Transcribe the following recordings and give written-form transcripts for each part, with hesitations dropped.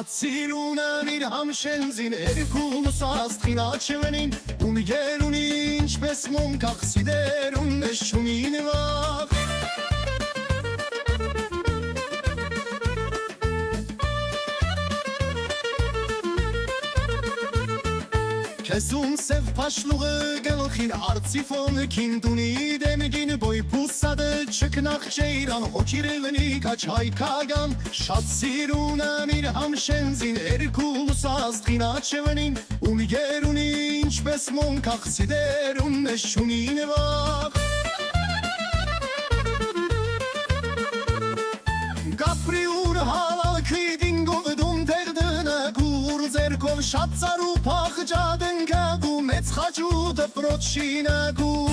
Շատ սիրուն եմ իր համշենզին, երկուս աստղին աչվենին, ուն գերունի ինչպես մոնկախ սիդերուն նշումին վաղ։ Քեզում սև պաշլուղը գլխին արծիվոն քինդունի դեմգին բոյ պուսադը չկնախ ջեյրան հոչիրելնի կաչայքագան Շատ սիրուն եմ իր համշենզին երկուս աստղին աչվենին ուն գերունի ինչպես մոնկախ սիդերուն նշումին վաղ Գապրի ուր հալալքի դինգով դում տեղդնը գուր ձերքով շատ ծարու պաղջադն կագու մեծ խաչու դպրոտ շինագու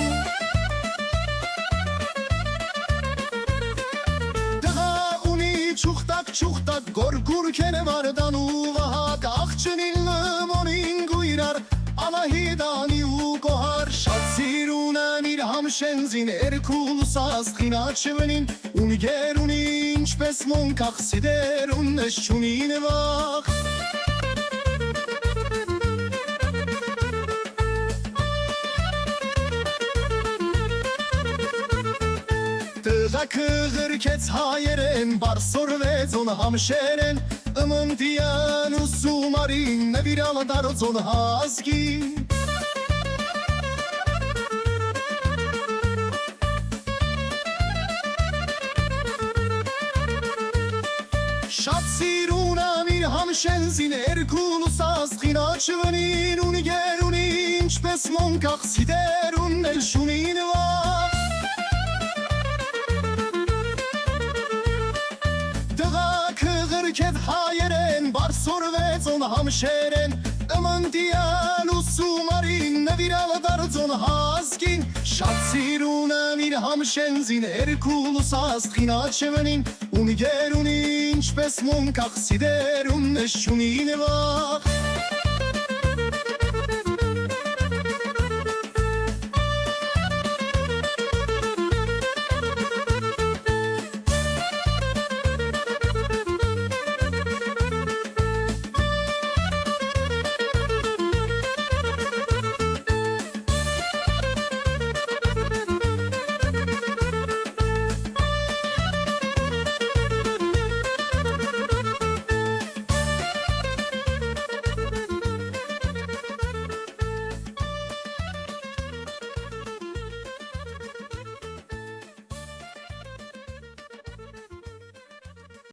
Դղա ունի չուխտակ գորգուր կենը վարդան ու վահակ աղջնին լմոնին գույրար անահիդանի ու կոհար Շատ սիրուն եմ իր համշենզին երկուս աստղին աչվենին ուն գերունի ինչպես մոնկախ սիդերուն նշումին վաղ Տղակը ղրկեց հայերեն, բարսորվեց ոն համշերեն Ըմընդիան ու սումարին նվիրալ դարոց ոն հազգին Շատ սիրուն եմ իր համշենզին երկուս աստղին աչվենին ուն գերունի ինչպես մոնկախ սիդերուն նշումին վաղ Ղրկեց հայերեն, բարսորվեց ոն համշերեն Ըմընդիան ու սումարին նվիրալ դարոց ոն հազգին Շատ սիրուն եմ իր համշենզին երկուս աստղին աչվենին ուն գերունի ինչպես մոնկախ սիդերուն նշումին վաղ